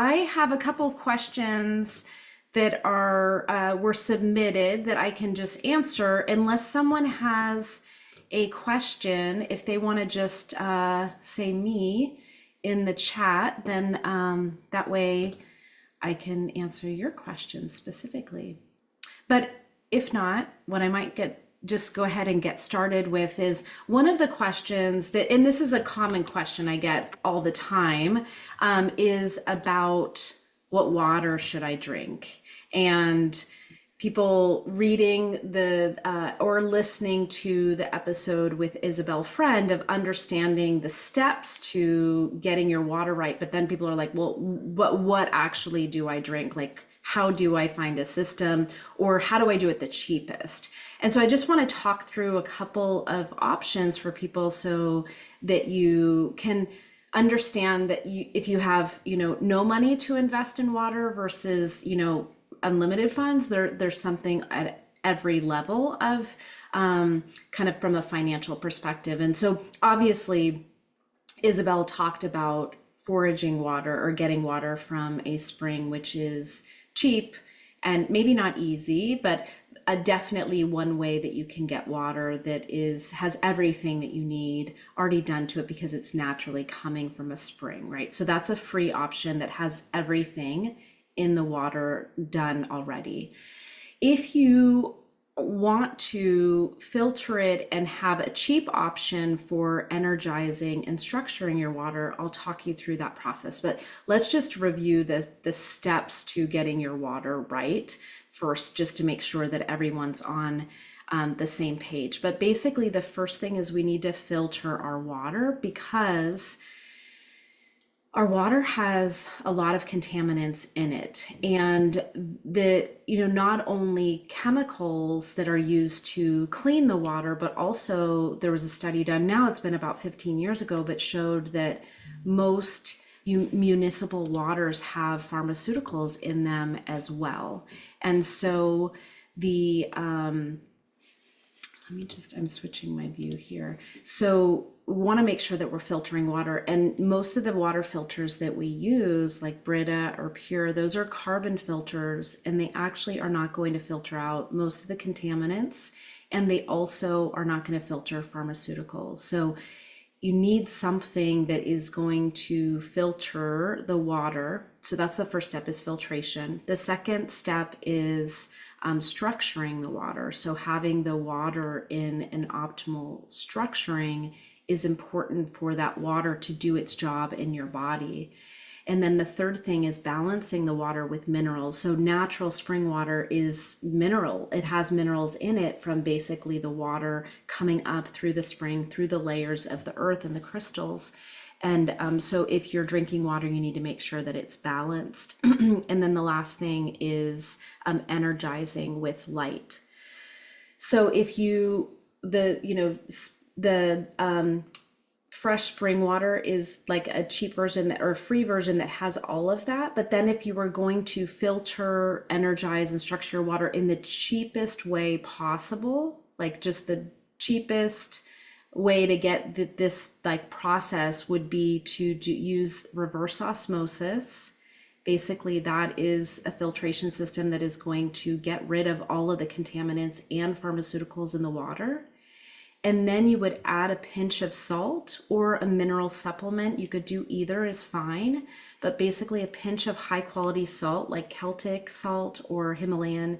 I have a couple of questions that were submitted that I can just answer unless someone has a question. If they want to just say me in the chat, then that way I can answer your questions specifically. But if not, what I might just go ahead and get started with is one of the questions that, and this is a common question I get all the time, is about what water should I drink? And people reading or listening to the episode with Isabel Friend of understanding the steps to getting your water right. But then people are like, well, what actually do I drink? Like, how do I find a system, or how do I do it the cheapest? And so I just want to talk through a couple of options for people so that you can understand that if you have, no money to invest in water versus, unlimited funds, there's something at every level of kind of from a financial perspective. And so obviously Isabel talked about foraging water or getting water from a spring, which is cheap and maybe not easy, but definitely one way that you can get water that has everything that you need already done to it because it's naturally coming from a spring, right? So that's a free option that has everything in the water done already. If you want to filter it and have a cheap option for energizing and structuring your water, I'll talk you through that process. But let's just review the steps to getting your water right first, just to make sure that everyone's on the same page. But basically, the first thing is we need to filter our water because our water has a lot of contaminants in it, and not only chemicals that are used to clean the water, but also there was a study done, now it's been about 15 years ago, but showed that most municipal waters have pharmaceuticals in them as well. And so I'm switching my view here. So we want to make sure that we're filtering water, and most of the water filters that we use, like Brita or Pure, those are carbon filters, and they actually are not going to filter out most of the contaminants, and they also are not going to filter pharmaceuticals. So you need something that is going to filter the water. So that's the first step, is filtration. The second step is structuring the water. So having the water in an optimal structuring is important for that water to do its job in your body. And then the third thing is balancing the water with minerals. So natural spring water is mineral. It has minerals in it from basically the water coming up through the spring, through the layers of the earth and the crystals. And so if you're drinking water, you need to make sure that it's balanced. And then the last thing is energizing with light. So if the fresh spring water is like a cheap version or a free version that has all of that. But then if you were going to filter, energize, and structure your water in the cheapest way possible, like just the cheapest way to get this like process would be to use reverse osmosis. Basically, that is a filtration system that is going to get rid of all of the contaminants and pharmaceuticals in the water. And then you would add a pinch of salt or a mineral supplement. You could do either, is fine, but basically a pinch of high quality salt like Celtic salt or Himalayan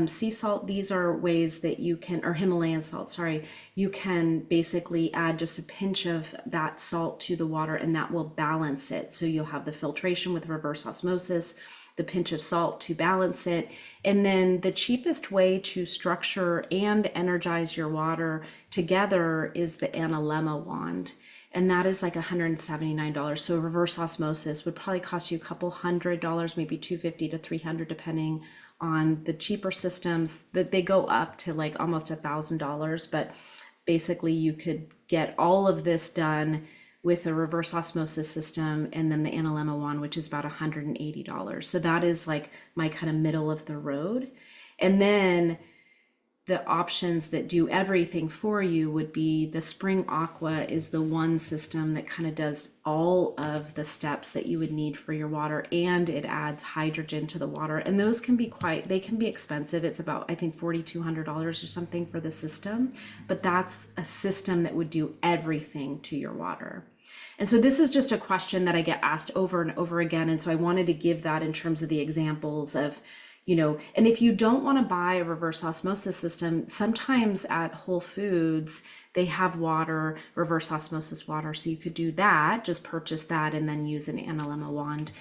sea salt. These are ways that you can, or Himalayan salt, sorry, you can basically add just a pinch of that salt to the water, and that will balance it. So you'll have the filtration with reverse osmosis, the pinch of salt to balance it. And then the cheapest way to structure and energize your water together is the analemma wand. And that is like $179. So reverse osmosis would probably cost you a couple $100, maybe $250 to $300, depending on the cheaper systems. That they go up to like almost $1,000. But basically you could get all of this done with a reverse osmosis system, and then the analemma wand, which is about $180. So that is like my kind of middle of the road. And then the options that do everything for you would be the Spring Aqua is the one system that kind of does all of the steps that you would need for your water, and it adds hydrogen to the water. And those can be they can be expensive. It's about, I think, $4,200 or something for the system, but that's a system that would do everything to your water. And so this is just a question that I get asked over and over again. And so I wanted to give that in terms of the examples of, and if you don't want to buy a reverse osmosis system, sometimes at Whole Foods, they have water, reverse osmosis water. So you could do that, just purchase that and then use an analemma wand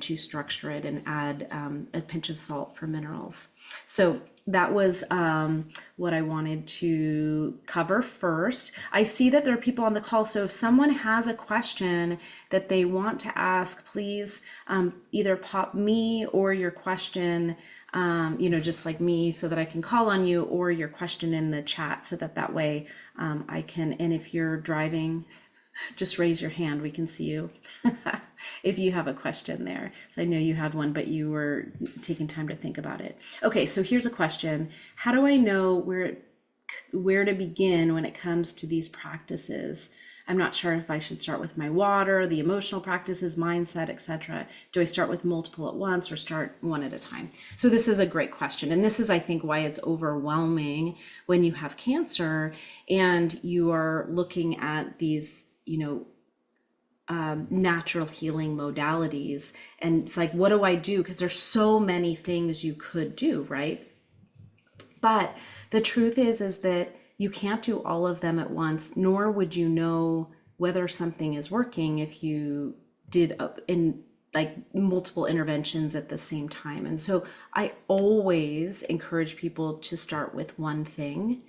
to structure it and add a pinch of salt for minerals. So that was what I wanted to cover first. I see that there are people on the call. So if someone has a question that they want to ask, please either pop me or your question, just like me, so that I can call on you, or your question in the chat so that way I can, and if you're driving, just raise your hand, we can see you if you have a question there. So I know you had one, but you were taking time to think about it. Okay, so here's a question. How do I know where to begin when it comes to these practices? I'm not sure if I should start with my water, the emotional practices, mindset, etc. Do I start with multiple at once or start one at a time? So this is a great question. And this is, I think, why it's overwhelming when you have cancer and you are looking at these, natural healing modalities. And it's like, what do I do? Because there's so many things you could do, right? But the truth is that you can't do all of them at once, nor would you know whether something is working if you did in like multiple interventions at the same time. And so I always encourage people to start with one thing.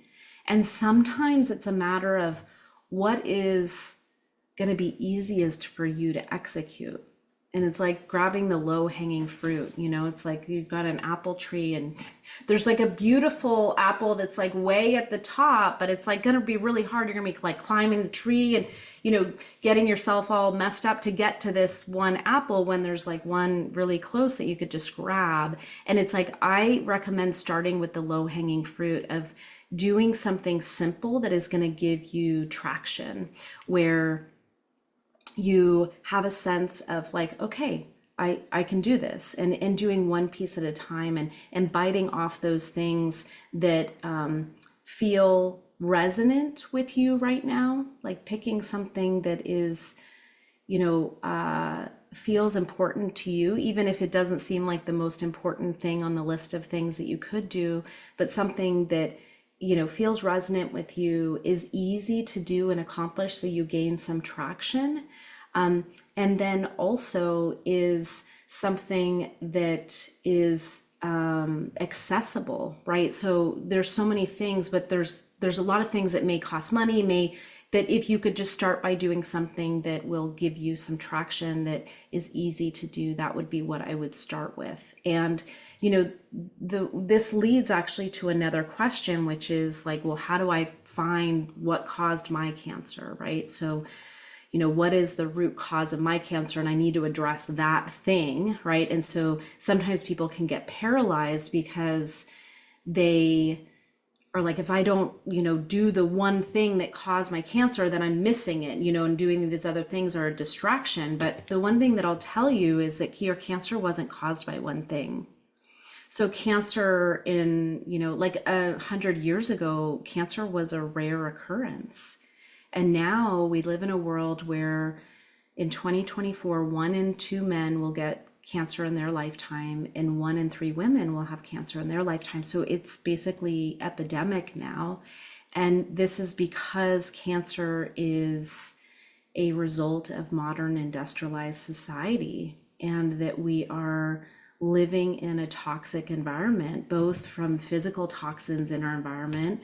And sometimes it's a matter of what is going to be easiest for you to execute. And it's like grabbing the low hanging fruit, it's like you've got an apple tree and there's like a beautiful apple that's like way at the top, but it's like going to be really hard. You're going to be like climbing the tree and, getting yourself all messed up to get to this one apple when there's like one really close that you could just grab. And it's like, I recommend starting with the low hanging fruit of doing something simple that is going to give you traction, where you have a sense of like, okay, I can do this, and doing one piece at a time and biting off those things that feel resonant with you right now, like picking something that is, feels important to you, even if it doesn't seem like the most important thing on the list of things that you could do, but something that feels resonant with you, is easy to do and accomplish, so you gain some traction. And then also is something that is accessible, right? So there's so many things, but there's a lot of things that may cost money, that if you could just start by doing something that will give you some traction that is easy to do, that would be what I would start with. And this leads actually to another question, which is like, well, how do I find what caused my cancer, right? So what is the root cause of my cancer, and I need to address that thing, right? And so sometimes people can get paralyzed because they are like, if I don't, do the one thing that caused my cancer, then I'm missing it, and doing these other things are a distraction. But the one thing that I'll tell you is that your cancer wasn't caused by one thing. So cancer like 100 years ago, cancer was a rare occurrence. And now we live in a world where in 2024, 1 in 2 men will get cancer in their lifetime, and 1 in 3 women will have cancer in their lifetime. So it's basically epidemic now. And this is because cancer is a result of modern industrialized society, and that we are living in a toxic environment, both from physical toxins in our environment,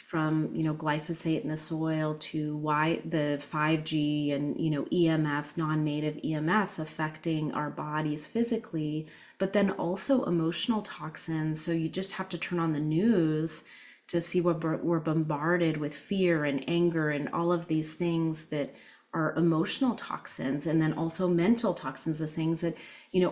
from glyphosate in the soil to the 5G and EMFs, non-native EMFs affecting our bodies physically, but then also emotional toxins. So you just have to turn on the news to see what we're bombarded with fear and anger and all of these things that are emotional toxins, and then also mental toxins, the things that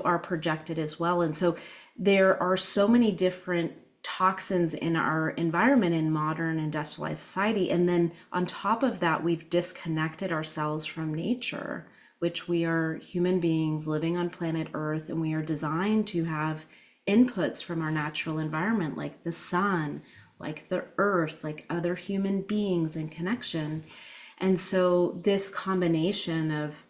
are projected as well. And so there are so many different toxins in our environment in modern industrialized society. And then on top of that, we've disconnected ourselves from nature, which we are human beings living on planet Earth, and we are designed to have inputs from our natural environment, like the sun, like the earth, like other human beings and connection. And so this combination of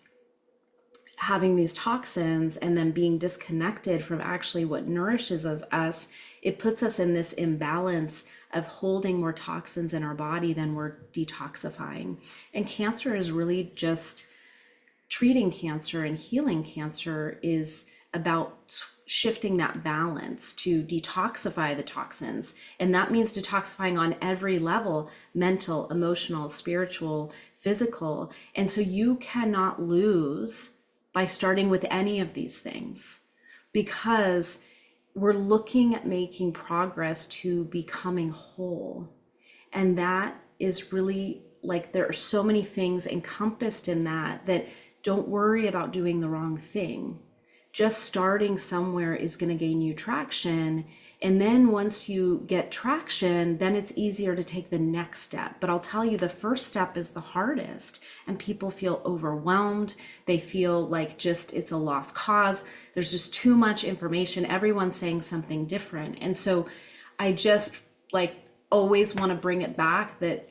having these toxins and then being disconnected from actually what nourishes us, it puts us in this imbalance of holding more toxins in our body than we're detoxifying. And cancer is really just treating cancer, and healing cancer is about shifting that balance to detoxify the toxins. And that means detoxifying on every level: mental, emotional, spiritual, physical. And so you cannot lose by starting with any of these things, because we're looking at making progress to becoming whole. And that is really, like, there are so many things encompassed in that, that don't worry about doing the wrong thing. Just starting somewhere is going to gain you traction. And then once you get traction, then it's easier to take the next step. But I'll tell you, the first step is the hardest, and people feel overwhelmed. They feel like just it's a lost cause. There's just too much information. Everyone's saying something different. And so I just like always want to bring it back that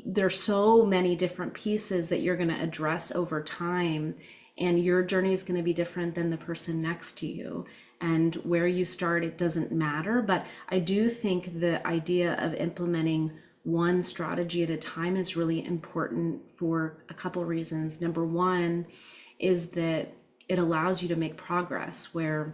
there's so many different pieces that you're going to address over time. And your journey is going to be different than the person next to you. And where you start, it doesn't matter. But I do think the idea of implementing one strategy at a time is really important for a couple reasons. Number one is that it allows you to make progress, where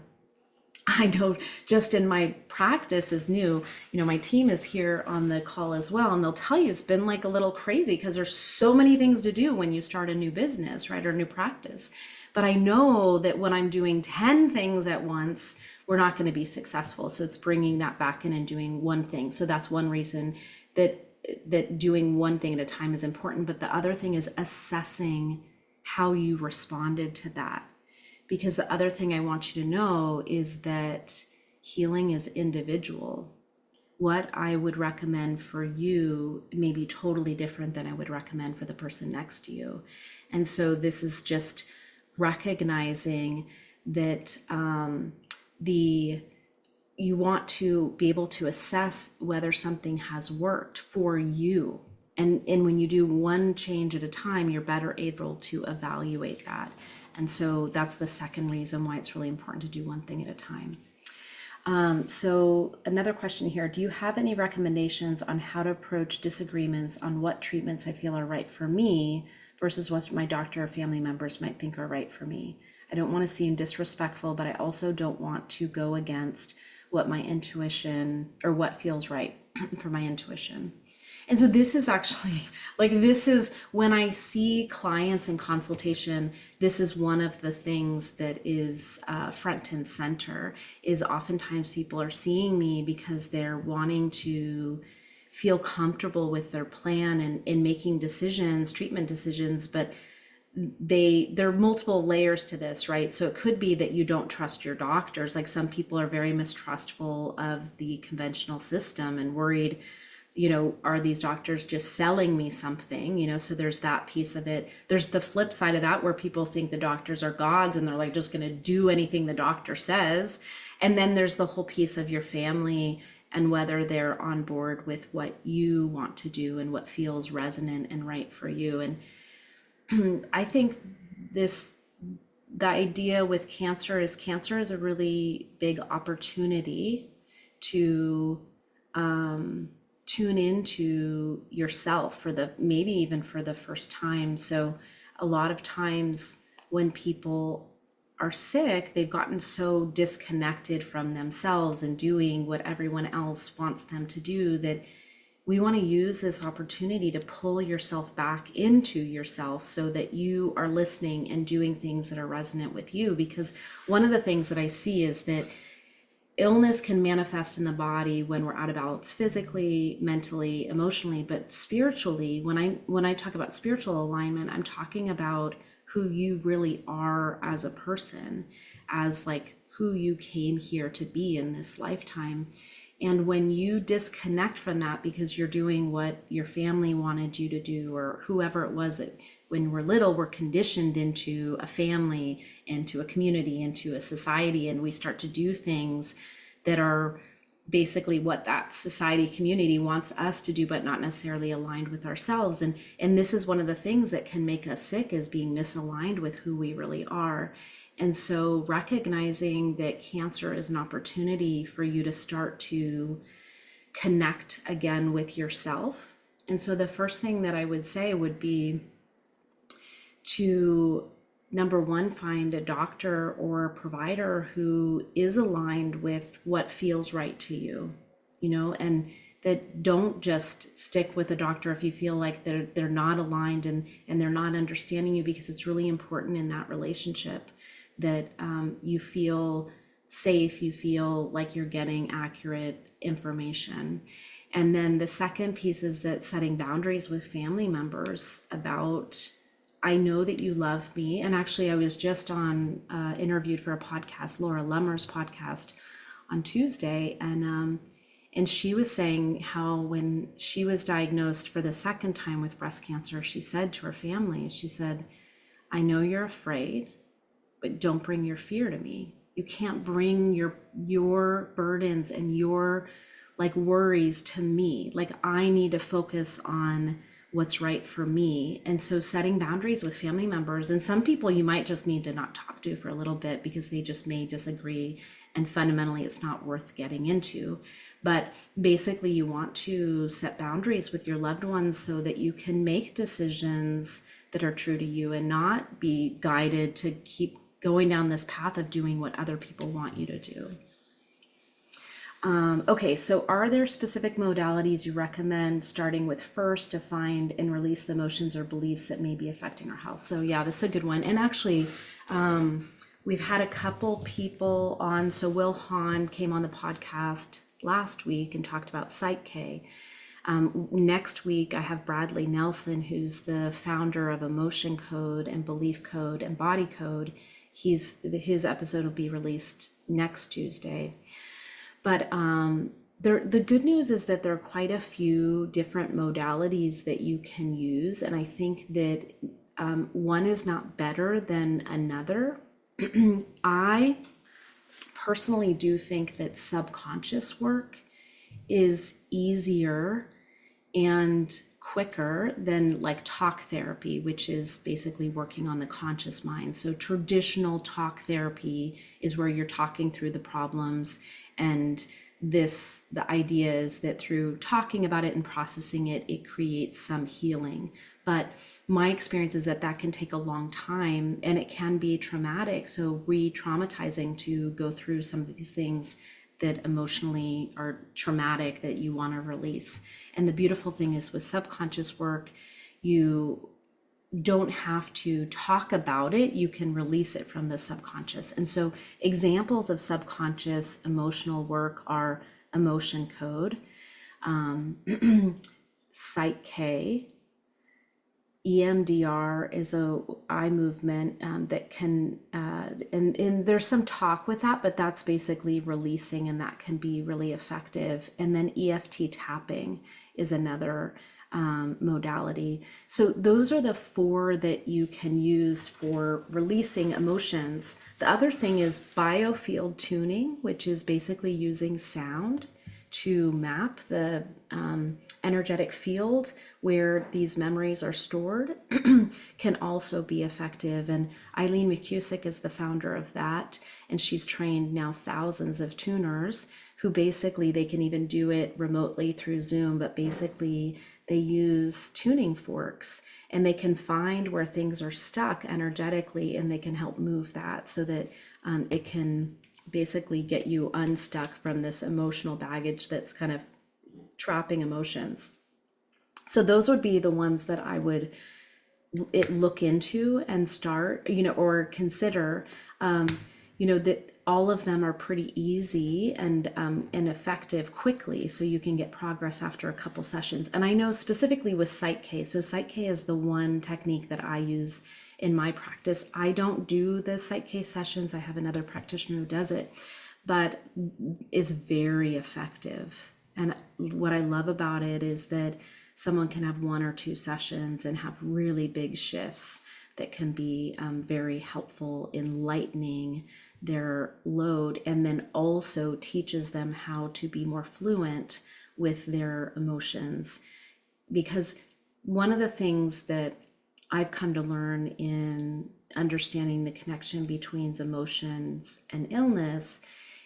I know just in my practice is new, my team is here on the call as well, and they'll tell you it's been like a little crazy because there's so many things to do when you start a new business, right, or new practice. But I know that when I'm doing 10 things at once, we're not going to be successful. So it's bringing that back in and doing one thing. So that's one reason that doing one thing at a time is important. But the other thing is assessing how you responded to that. Because the other thing I want you to know is that healing is individual. What I would recommend for you may be totally different than I would recommend for the person next to you. And so this is just recognizing that you want to be able to assess whether something has worked for you. And when you do one change at a time, you're better able to evaluate that. And so that's the second reason why it's really important to do one thing at a time. So another question here: do you have any recommendations on how to approach disagreements on what treatments I feel are right for me versus what my doctor or family members might think are right for me? I don't want to seem disrespectful, but I also don't want to go against what my intuition, or what feels right for my intuition. And so this is actually, this is when I see clients in consultation, this is one of the things that is front and center, is oftentimes people are seeing me because they're wanting to feel comfortable with their plan and in making decisions, treatment decisions, but there are multiple layers to this, right? So it could be that you don't trust your doctors. Like, some people are very mistrustful of the conventional system and worried, are these doctors just selling me something? So there's that piece of it. There's the flip side of that, where people think the doctors are gods and they're like just going to do anything the doctor says. And then there's the whole piece of your family and whether they're on board with what you want to do and what feels resonant and right for you. And I think the idea with cancer is a really big opportunity to tune into yourself maybe even for the first time. So a lot of times when people are sick, they've gotten so disconnected from themselves and doing what everyone else wants them to do, that we want to use this opportunity to pull yourself back into yourself so that you are listening and doing things that are resonant with you. Because one of the things that I see is that illness can manifest in the body when we're out of balance physically, mentally, emotionally, but spiritually, when I talk about spiritual alignment, I'm talking about who you really are as a person, as like who you came here to be in this lifetime. And when you disconnect from that because you're doing what your family wanted you to do, or whoever it was that when we're little, we're conditioned into a family, into a community, into a society, and we start to do things that are basically what that society community wants us to do, but not necessarily aligned with ourselves. And this is one of the things that can make us sick, is being misaligned with who we really are. And so recognizing that cancer is an opportunity for you to start to connect again with yourself. And so the first thing that I would say would be to, number one, find a doctor or a provider who is aligned with what feels right to you, and that don't just stick with a doctor if you feel like they're not aligned and they're not understanding you, because it's really important in that relationship that you feel safe, you feel like you're getting accurate information. And then the second piece is that setting boundaries with family members about, I know that you love me. And actually, I was just interviewed for a podcast, Laura Lummer's podcast, on Tuesday, and she was saying how when she was diagnosed for the second time with breast cancer, she said to her family, she said, I know you're afraid, but don't bring your fear to me. You can't bring your burdens and your worries to me. I need to focus on what's right for me. And so setting boundaries with family members, and some people you might just need to not talk to for a little bit because they just may disagree, and fundamentally it's not worth getting into. But basically you want to set boundaries with your loved ones so that you can make decisions that are true to you and not be guided to keep going down this path of doing what other people want you to do. Okay, so are there specific modalities you recommend starting with first to find and release the emotions or beliefs that may be affecting our health? So yeah, this is a good one. And actually, we've had a couple people on. So Will Hahn came on the podcast last week and talked about Psych K. Next week, I have Bradley Nelson, who's the founder of Emotion Code and Belief Code and Body Code. His episode will be released next Tuesday. But the good news is that there are quite a few different modalities that you can use. And I think that one is not better than another. I personally do think that subconscious work is easier and quicker than talk therapy, which is basically working on the conscious mind. So traditional talk therapy is where you're talking through the problems, and the idea is that through talking about it and processing it, it creates some healing. But my experience is that can take a long time and it can be traumatic. So re-traumatizing to go through some of these things that emotionally are traumatic that you want to release. And the beautiful thing is with subconscious work, you don't have to talk about it, you can release it from the subconscious. And so examples of subconscious emotional work are Emotion Code, Psych K, EMDR is a eye movement that can, and there's some talk with that, but that's basically releasing, and that can be really effective. And then EFT tapping is another modality. So those are the four that you can use for releasing emotions. The other thing is biofield tuning, which is basically using sound to map the energetic field where these memories are stored can also be effective. And Eileen McCusick is the founder of that. And she's trained now thousands of tuners who basically, they can even do it remotely through Zoom, but basically they use tuning forks and they can find where things are stuck energetically, and they can help move that so that it can basically get you unstuck from this emotional baggage that's kind of trapping emotions. So those would be the ones that I would look into and start, or consider, that all of them are pretty easy and effective quickly, so you can get progress after a couple sessions. And I know specifically with Psych K, so Psych K is the one technique that I use in my practice. I don't do the Psych K sessions. I have another practitioner who does it. but is very effective. And what I love about it is that someone can have 1 or 2 sessions and have really big shifts that can be very helpful in lightening their load, and then also teaches them how to be more fluent with their emotions. Because one of the things that I've come to learn in understanding the connection between emotions and illness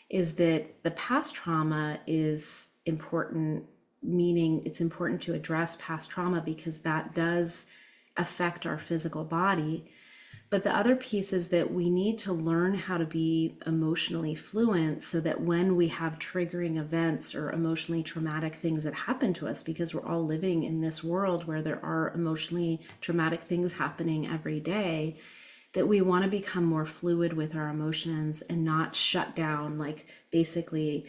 is that the past trauma is important, meaning it's important to address past trauma because that does affect our physical body. But the other piece is that we need to learn how to be emotionally fluent so that when we have triggering events or emotionally traumatic things that happen to us, because we're all living in this world where there are emotionally traumatic things happening every day, that we want to become more fluid with our emotions and not shut down, like basically,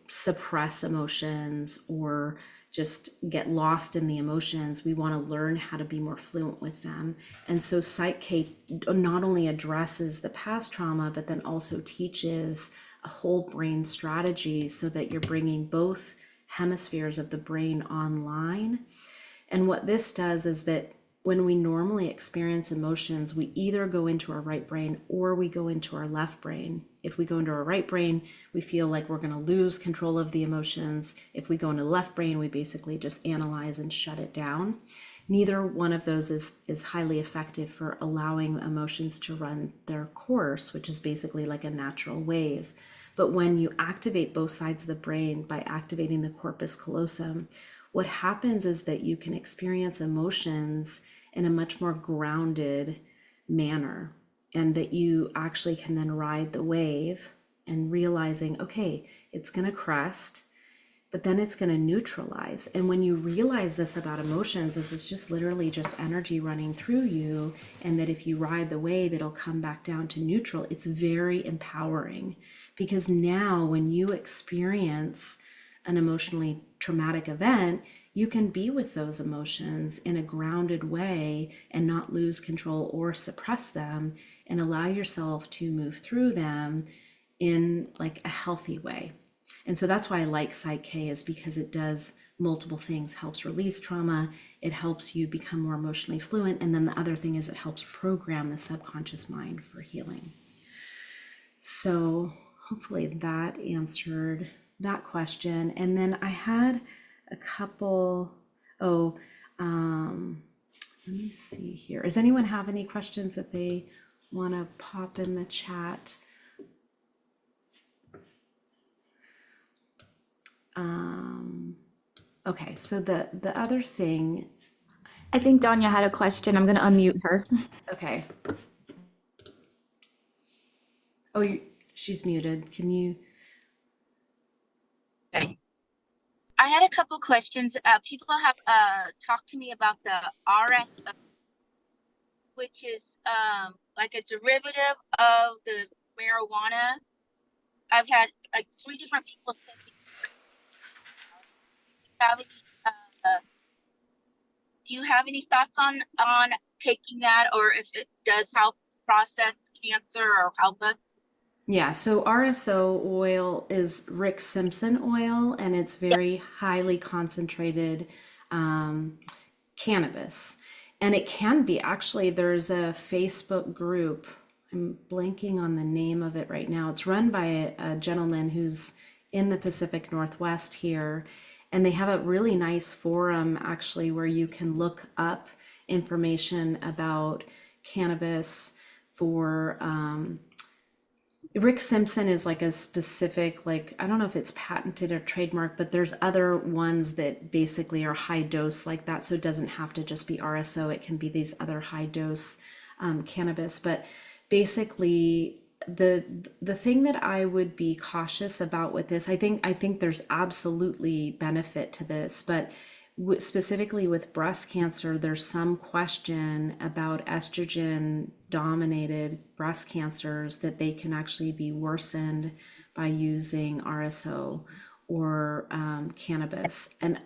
suppress emotions or just get lost in the emotions. We want to learn how to be more fluent with them. And so Psych K not only addresses the past trauma, but then also teaches a whole brain strategy so that you're bringing both hemispheres of the brain online. And what this does is that when we normally experience emotions, we either go into our right brain or we go into our left brain. If we go into our right brain, we feel like we're going to lose control of the emotions. If we go into the left brain, we basically just analyze and shut it down. Neither one of those is highly effective for allowing emotions to run their course, which is basically like a natural wave. But when you activate both sides of the brain by activating the corpus callosum, what happens is that you can experience emotions in a much more grounded manner, and that you actually can then ride the wave and realizing, okay, it's going to crest, but then it's going to neutralize. And when you realize this about emotions, is it's just literally just energy running through you, and that if you ride the wave, it'll come back down to neutral. It's very empowering, because now when you experience an emotionally traumatic event, you can be with those emotions in a grounded way and not lose control or suppress them, and allow yourself to move through them in like a healthy way. And so that's why I like Psych K, is because it does multiple things. Helps release trauma, it helps you become more emotionally fluent, and then the other thing is it helps program the subconscious mind for healing. So hopefully that answered that question. And then I had a couple, let me see here. Does anyone have any questions that they want to pop in the chat? Okay, so the other thing. I think Danya had a question. I'm going to unmute her. Okay. Oh, she's muted. Can you? Okay. I had a couple questions. People have talked to me about the RSO, which is like a derivative of the marijuana. I've had like 3 different people send me. Do you have any thoughts on taking that, or if it does help process cancer or help us? Yeah, so RSO oil is Rick Simpson oil, and it's very highly concentrated cannabis. And it can be, actually, there's a Facebook group. I'm blanking on the name of it right now. It's run by a gentleman who's in the Pacific Northwest here. And they have a really nice forum, actually, where you can look up information about cannabis for Rick Simpson is like a specific, like, I don't know if it's patented or trademarked, but there's other ones that basically are high dose like that. So it doesn't have to just be RSO. It can be these other high dose cannabis. But basically, the thing that I would be cautious about with this, I think there's absolutely benefit to this, but specifically with breast cancer, there's some question about estrogen dominated breast cancers, that they can actually be worsened by using RSO or cannabis. And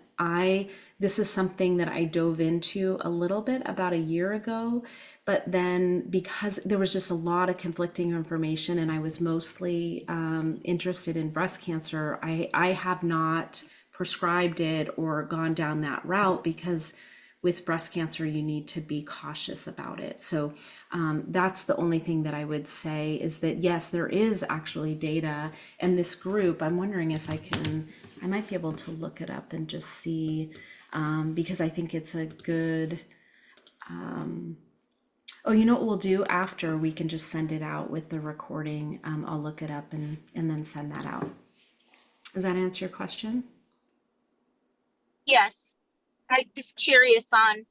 This is something that I dove into a little bit about a year ago, but then because there was just a lot of conflicting information and I was mostly interested in breast cancer, I have not prescribed it or gone down that route because with breast cancer, you need to be cautious about it. So that's the only thing that I would say is that, yes, there is actually data. And this group, I'm wondering if I might be able to look it up and just see, because I think it's a good, oh, you know what we'll do after we can just send it out with the recording. I'll look it up and then send that out. Does that answer your question? Yes. I'm just curious on,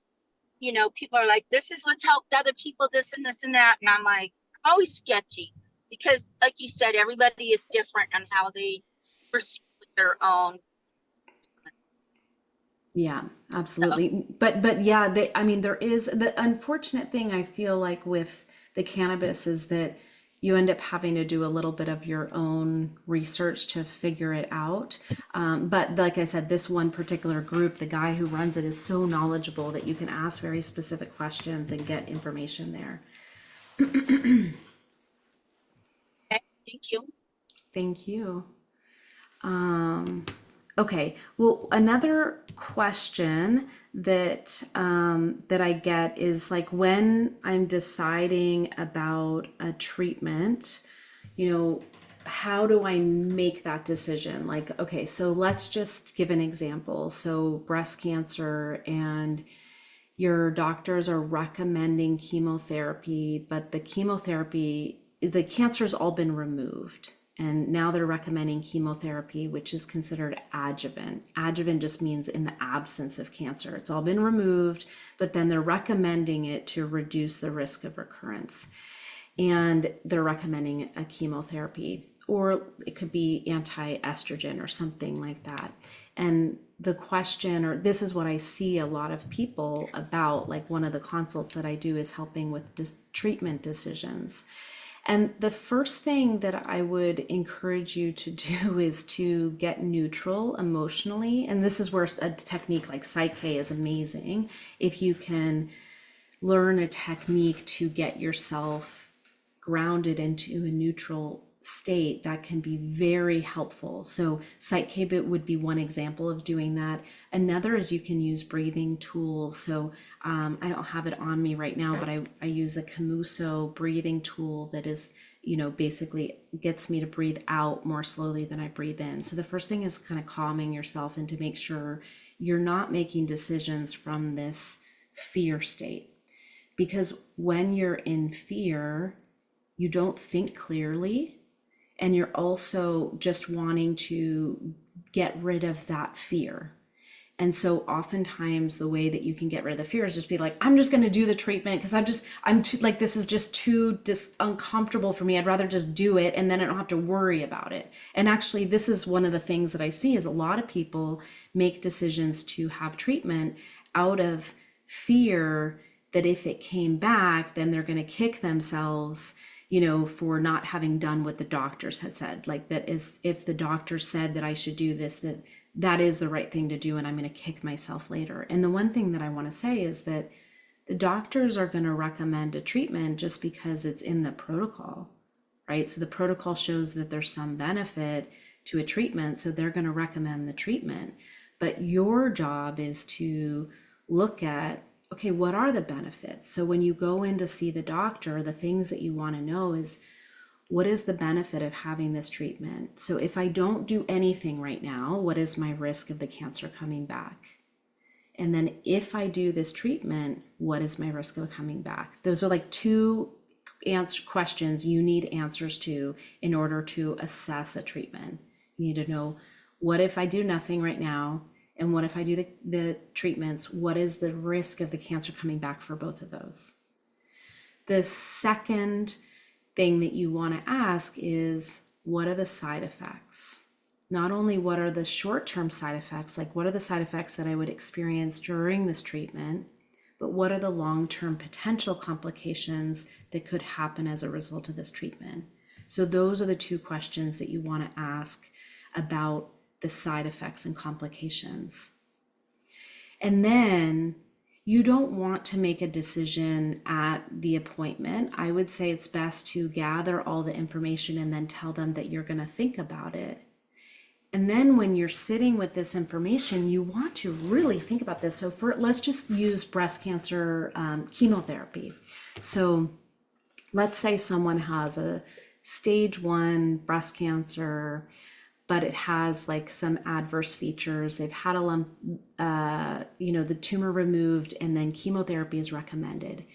people are like, this is what's helped other people, this and this and that. And I'm like, always sketchy because, like you said, everybody is different on how they proceed with their own. Yeah, So, absolutely. But yeah, I mean, there is the unfortunate thing I feel like with the cannabis is that you end up having to do a little bit of your own research to figure it out. But like I said, this one particular group, the guy who runs it is so knowledgeable that you can ask very specific questions and get information there. okay, thank you. Thank you. Okay, well, another question that that I get is like when I'm deciding about a treatment, how do I make that decision? Like, okay, so let's just give an example. So breast cancer and your doctors are recommending chemotherapy, but the cancer's all been removed. And now they're recommending chemotherapy, which is considered adjuvant. Adjuvant just means in the absence of cancer. It's all been removed, but then they're recommending it to reduce the risk of recurrence. And they're recommending a chemotherapy, or it could be anti-estrogen or something like that. And the question, or this is what I see a lot of people about, like one of the consults that I do is helping with treatment decisions. And the first thing that I would encourage you to do is to get neutral emotionally. And this is where a technique like Psych-K is amazing. If you can learn a technique to get yourself grounded into a neutral state, that can be very helpful. So Psych-K would be one example of doing that. Another is you can use breathing tools. So I don't have it on me right now, but I use a Camuso breathing tool that is, basically gets me to breathe out more slowly than I breathe in. So the first thing is kind of calming yourself and to make sure you're not making decisions from this fear state. Because when you're in fear, you don't think clearly, and you're also just wanting to get rid of that fear. And so oftentimes the way that you can get rid of the fear is just be like, I'm just going to do the treatment because I'm too, like, this is just too uncomfortable for me. I'd rather just do it and then I don't have to worry about it. And actually, this is one of the things that I see is a lot of people make decisions to have treatment out of fear that if it came back, then they're going to kick themselves, for not having done what the doctors had said. Like that is, if the doctor said that I should do this, that is the right thing to do, and I'm going to kick myself later. And the one thing that I want to say is that the doctors are going to recommend a treatment just because it's in the protocol, right? So the protocol shows that there's some benefit to a treatment, so they're going to recommend the treatment. But your job is to look at, okay, what are the benefits? So when you go in to see the doctor, the things that you want to know is, what is the benefit of having this treatment? So if I don't do anything right now, what is my risk of the cancer coming back? And then if I do this treatment, what is my risk of coming back? Those are like two questions you need answers to in order to assess a treatment. You need to know, what if I do nothing right now? And what if I do the treatments? What is the risk of the cancer coming back for both of those? The second thing that you want to ask is, what are the side effects? Not only what are the short-term side effects, like what are the side effects that I would experience during this treatment, but what are the long-term potential complications that could happen as a result of this treatment? So those are the two questions that you want to ask about the side effects and complications. And then you don't want to make a decision at the appointment. I would say it's best to gather all the information and then tell them that you're going to think about it. And then when you're sitting with this information, you want to really think about this. So let's just use breast cancer chemotherapy. So let's say someone has a stage 1 breast cancer, but it has like some adverse features. They've had a lump, the tumor removed, and then chemotherapy is recommended.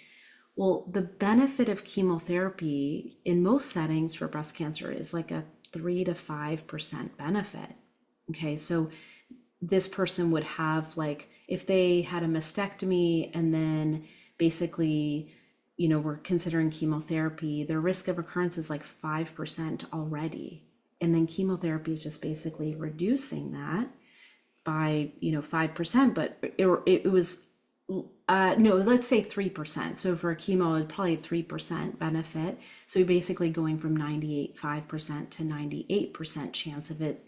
Well, the benefit of chemotherapy in most settings for breast cancer is like a 3 to 5% benefit. Okay, so this person would have, like, if they had a mastectomy and then basically, we're considering chemotherapy, their risk of recurrence is like 5% already. And then chemotherapy is just basically reducing that by 5%, but it was no, let's say 3%. So for a chemo, it's probably 3% benefit. So you're basically going from 5% to 98% chance of it,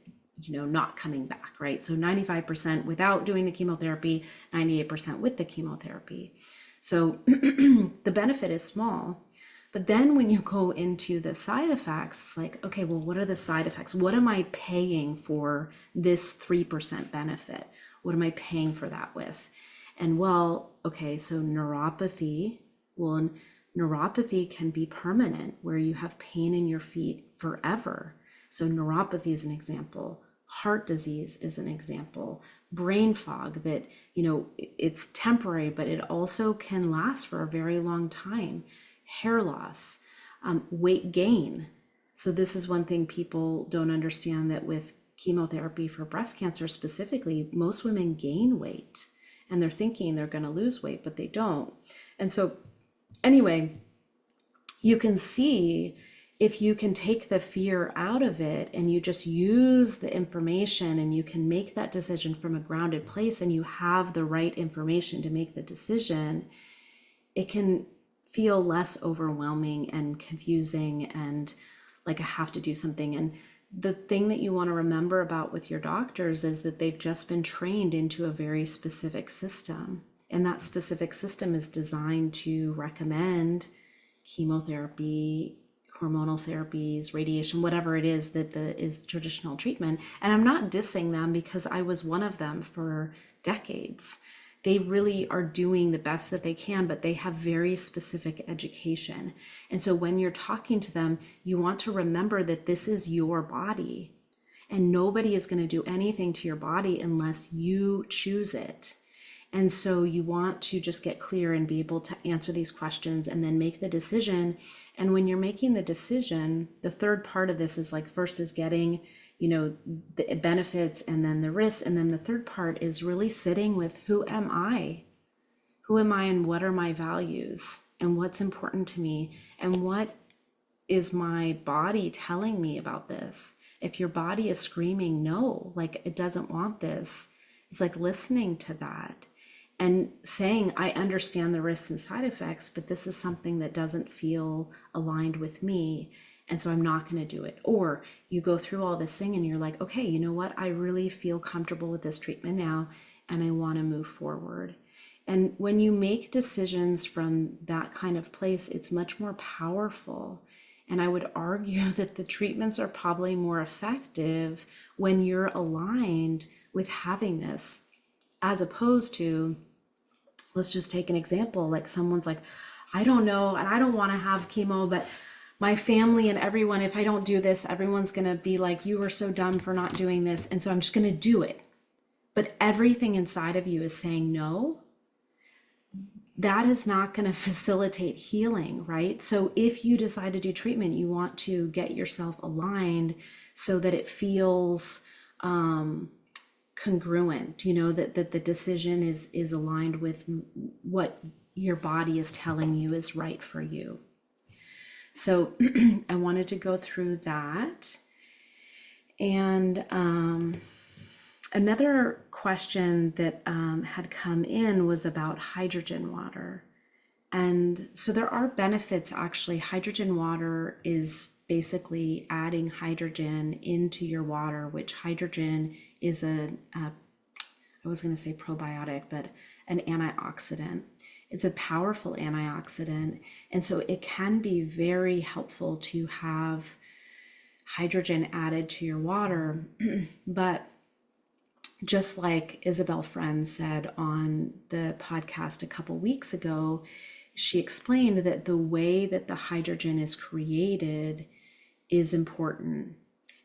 not coming back, right? So 95% without doing the chemotherapy, 98% with the chemotherapy. So the benefit is small. But then when you go into the side effects, it's like, okay, well, what are the side effects? What am I paying for this 3% benefit? What am I paying for that with? And well, okay, so neuropathy, well, neuropathy can be permanent, where you have pain in your feet forever. So neuropathy is an example. Heart disease is an example. Brain fog, that, it's temporary, but it also can last for a very long time. Hair loss, weight gain. So this is one thing people don't understand, that with chemotherapy for breast cancer specifically, most women gain weight. And they're thinking they're going to lose weight, but they don't. And so anyway, you can see, if you can take the fear out of it and you just use the information, and you can make that decision from a grounded place, and you have the right information to make the decision, it can feel less overwhelming and confusing and like I have to do something. And the thing that you want to remember about with your doctors is that they've just been trained into a very specific system. And that specific system is designed to recommend chemotherapy, hormonal therapies, radiation, whatever it is that is traditional treatment. And I'm not dissing them, because I was one of them for decades. They really are doing the best that they can, but they have very specific education. And so when you're talking to them, you want to remember that this is your body, and nobody is going to do anything to your body unless you choose it. And so you want to just get clear and be able to answer these questions and then make the decision. And when you're making the decision, the third part of this is like, first is getting the benefits and then the risks. And then the third part is really sitting with, who am I? Who am I, and what are my values, and what's important to me, and what is my body telling me about this? If your body is screaming no, like it doesn't want this, it's like listening to that and saying, I understand the risks and side effects, but this is something that doesn't feel aligned with me, and so I'm not going to do it. Or you go through all this thing and you're like, okay, you know what? I really feel comfortable with this treatment now, and I want to move forward. And when you make decisions from that kind of place, it's much more powerful. And I would argue that the treatments are probably more effective when you're aligned with having this, as opposed to, let's just take an example, like someone's like, I don't know, and I don't want to have chemo, but my family and everyone, if I don't do this, everyone's going to be like, you were so dumb for not doing this, and so I'm just going to do it. But everything inside of you is saying no. That is not going to facilitate healing, right? So if you decide to do treatment, you want to get yourself aligned so that it feels congruent, that the decision is aligned with what your body is telling you is right for you. So I wanted to go through that. And another question that had come in was about hydrogen water. And so there are benefits, actually. Hydrogen water is basically adding hydrogen into your water, which hydrogen is I was going to say probiotic, but an antioxidant. It's a powerful antioxidant. And so it can be very helpful to have hydrogen added to your water. But just like Isabel Friend said on the podcast a couple weeks ago, she explained that the way that the hydrogen is created is important.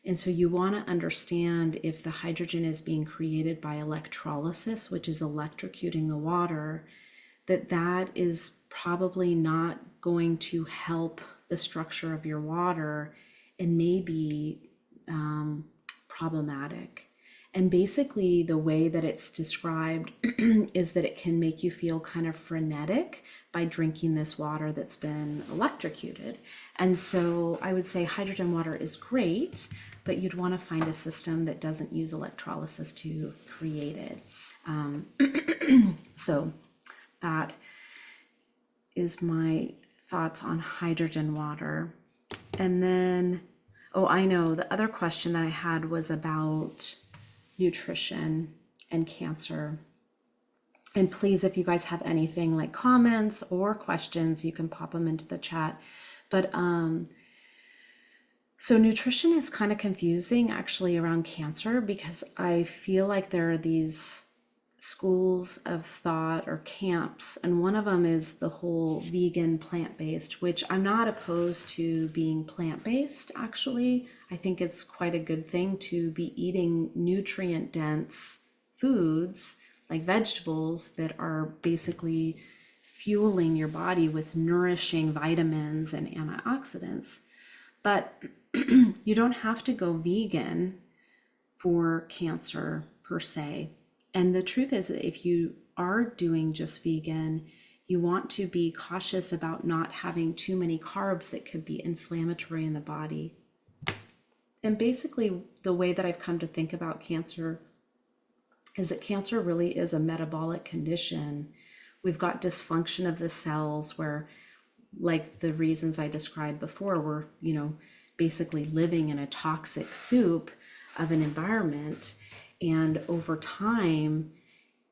And so you want to understand if the hydrogen is being created by electrolysis, which is electrocuting the water, that is probably not going to help the structure of your water and may be problematic. And basically, the way that it's described is that it can make you feel kind of frenetic by drinking this water that's been electrocuted. And so I would say hydrogen water is great, but you'd want to find a system that doesn't use electrolysis to create it. So that is my thoughts on hydrogen water. And then, oh, I know the other question that I had was about nutrition and cancer. And please, if you guys have anything like comments or questions, you can pop them into the chat. But so nutrition is kind of confusing actually around cancer, because I feel like there are these schools of thought or camps, and one of them is the whole vegan plant-based, which I'm not opposed to being plant-based. Actually, I think it's quite a good thing to be eating nutrient dense foods like vegetables that are basically fueling your body with nourishing vitamins and antioxidants. But you don't have to go vegan for cancer per se. And the truth is that if you are doing just vegan, you want to be cautious about not having too many carbs that could be inflammatory in the body. And basically, the way that I've come to think about cancer is that cancer really is a metabolic condition. We've got dysfunction of the cells where, like the reasons I described before, we're, basically living in a toxic soup of an environment. And over time,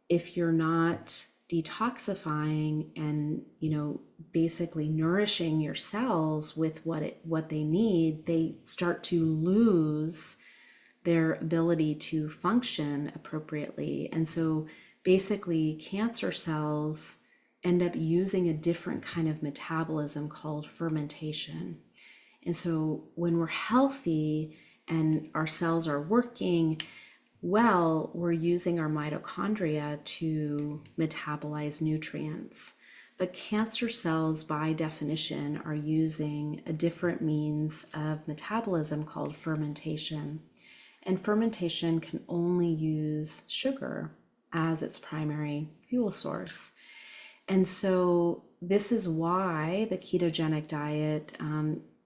if you're not detoxifying and, basically nourishing your cells with what they need, they start to lose their ability to function appropriately. And so basically cancer cells end up using a different kind of metabolism called fermentation. And so when we're healthy and our cells are working well, we're using our mitochondria to metabolize nutrients. But cancer cells, by definition, are using a different means of metabolism called fermentation. And fermentation can only use sugar as its primary fuel source. And so this is why the ketogenic diet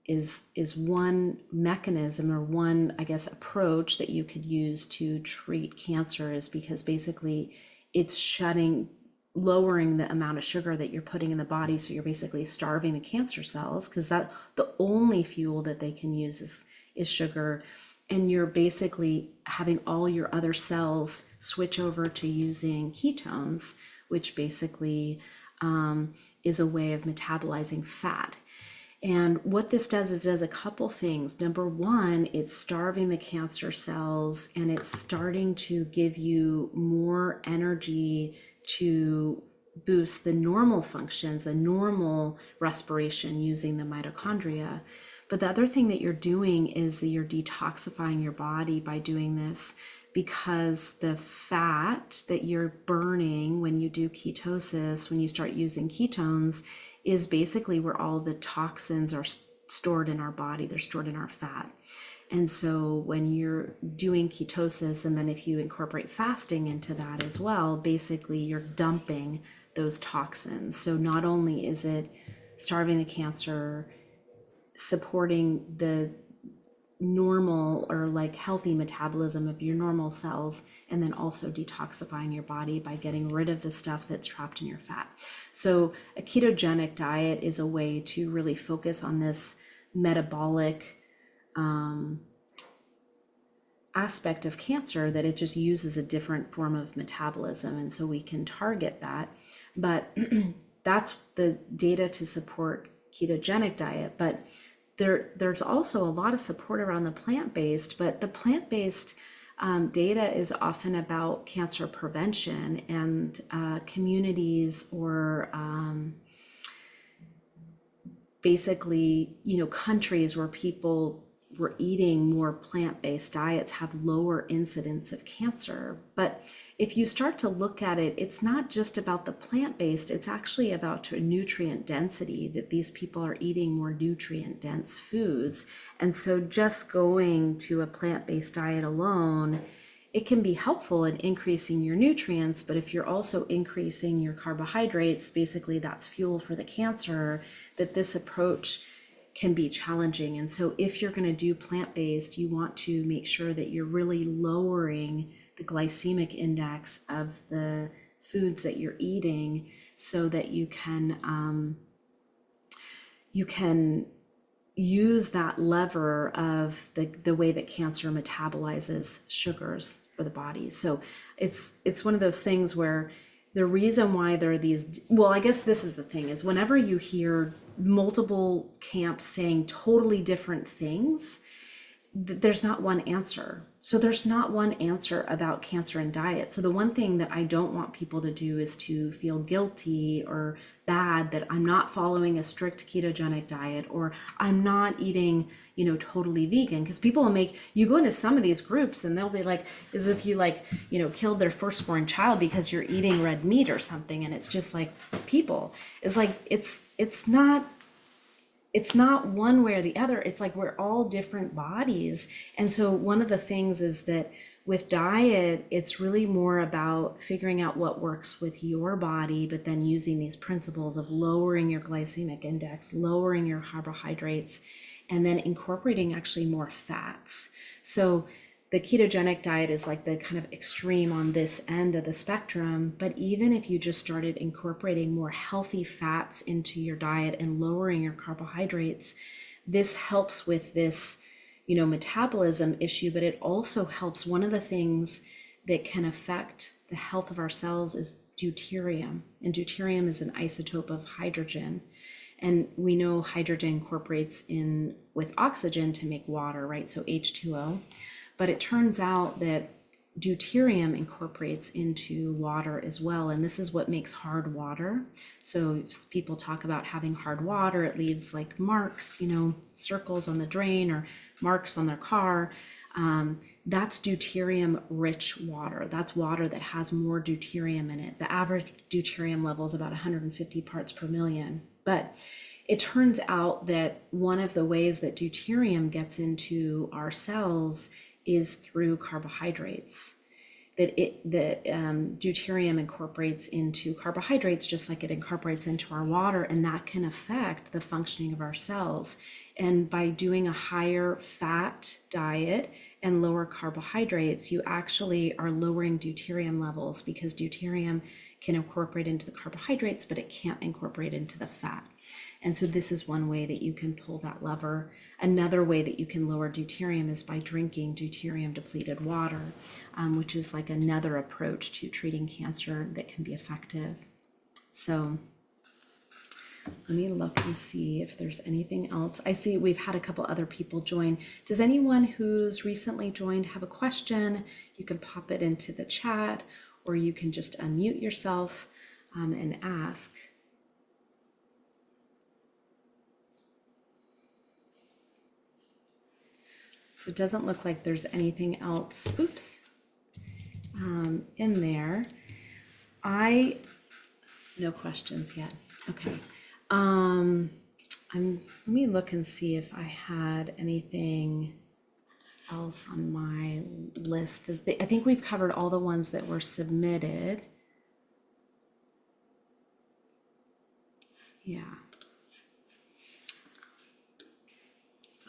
is one mechanism, or one, I guess, approach that you could use to treat cancer, is because basically it's lowering the amount of sugar that you're putting in the body. So you're basically starving the cancer cells, because that the only fuel that they can use is sugar. And you're basically having all your other cells switch over to using ketones, which basically is a way of metabolizing fat. And what this does is does a couple things. Number one, it's starving the cancer cells, and it's starting to give you more energy to boost the normal functions, the normal respiration using the mitochondria. But the other thing that you're doing is that you're detoxifying your body by doing this, because the fat that you're burning when you do ketosis, when you start using ketones, is basically where all the toxins are stored in our body. They're stored in our fat. And so when you're doing ketosis, and then if you incorporate fasting into that as well, basically you're dumping those toxins. So not only is it starving the cancer, supporting the normal or like healthy metabolism of your normal cells, and then also detoxifying your body by getting rid of the stuff that's trapped in your fat. So a ketogenic diet is a way to really focus on this metabolic aspect of cancer that it just uses a different form of metabolism, and so we can target that. But that's the data to support ketogenic diet. But there's also a lot of support around the plant-based, but the plant-based data is often about cancer prevention, and communities or basically, countries where people were eating more plant-based diets have lower incidence of cancer. But if you start to look at it, it's not just about the plant-based, it's actually about nutrient density, that these people are eating more nutrient dense foods. And so just going to a plant-based diet alone, it can be helpful in increasing your nutrients, but if you're also increasing your carbohydrates, basically that's fuel for the cancer, that this approach can be challenging. And so if you're going to do plant-based, you want to make sure that you're really lowering the glycemic index of the foods that you're eating, so that you can use that lever of the way that cancer metabolizes sugars for the body. So it's one of those things where the reason why there are these, well, I guess this is the thing, is whenever you hear multiple camps saying totally different things, there's not one answer. So there's not one answer about cancer and diet. So the one thing that I don't want people to do is to feel guilty or bad that I'm not following a strict ketogenic diet, or I'm not eating, totally vegan. Because people will you go into some of these groups and they'll be like, as if you killed their firstborn child because you're eating red meat or something. And it's just like, people, it's like, it's not one way or the other. It's like we're all different bodies. And so one of the things is that with diet, it's really more about figuring out what works with your body, but then using these principles of lowering your glycemic index, lowering your carbohydrates, and then incorporating actually more fats. So the ketogenic diet is like the kind of extreme on this end of the spectrum. But even if you just started incorporating more healthy fats into your diet and lowering your carbohydrates, this helps with this, metabolism issue. But it also helps, one of the things that can affect the health of our cells is deuterium. And deuterium is an isotope of hydrogen. And we know hydrogen incorporates in with oxygen to make water, right? So H2O. But it turns out that deuterium incorporates into water as well. And this is what makes hard water. So people talk about having hard water, it leaves like marks, circles on the drain or marks on their car. That's deuterium rich water. That's water that has more deuterium in it. The average deuterium level is about 150 parts per million. But it turns out that one of the ways that deuterium gets into our cells is through carbohydrates. That deuterium incorporates into carbohydrates just like it incorporates into our water, and that can affect the functioning of our cells. And by doing a higher fat diet and lower carbohydrates, you actually are lowering deuterium levels, because deuterium can incorporate into the carbohydrates, but it can't incorporate into the fat. And so this is one way that you can pull that lever. Another way that you can lower deuterium is by drinking deuterium depleted water, which is like another approach to treating cancer that can be effective. So let me look and see if there's anything else. I see we've had a couple other people join. Does anyone who's recently joined have a question? You can pop it into the chat, or you can just unmute yourself and ask. So it doesn't look like there's anything else, in there. No questions yet. Okay. Let me look and see if I had anything else on my list. I think we've covered all the ones that were submitted. Yeah.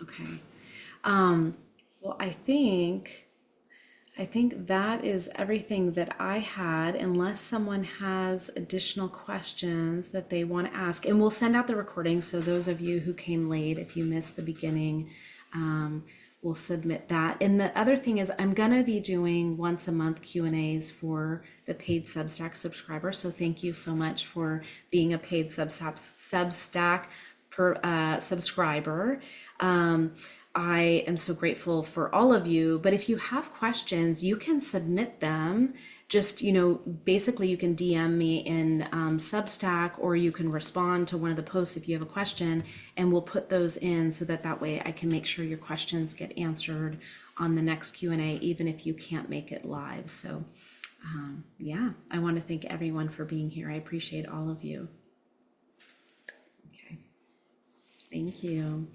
Okay. Well, I think that is everything that I had, unless someone has additional questions that they want to ask. And we'll send out the recording, so those of you who came late, if you missed the beginning, we'll submit that. And the other thing is I'm going to be doing once a month Q&As for the paid Substack subscribers. So thank you so much for being a paid Substack subscriber. I am so grateful for all of you, but if you have questions, you can submit them. Just, basically you can DM me in Substack, or you can respond to one of the posts if you have a question, and we'll put those in so that way I can make sure your questions get answered on the next Q&A, even if you can't make it live. So yeah, I want to thank everyone for being here. I appreciate all of you. Okay. Thank you.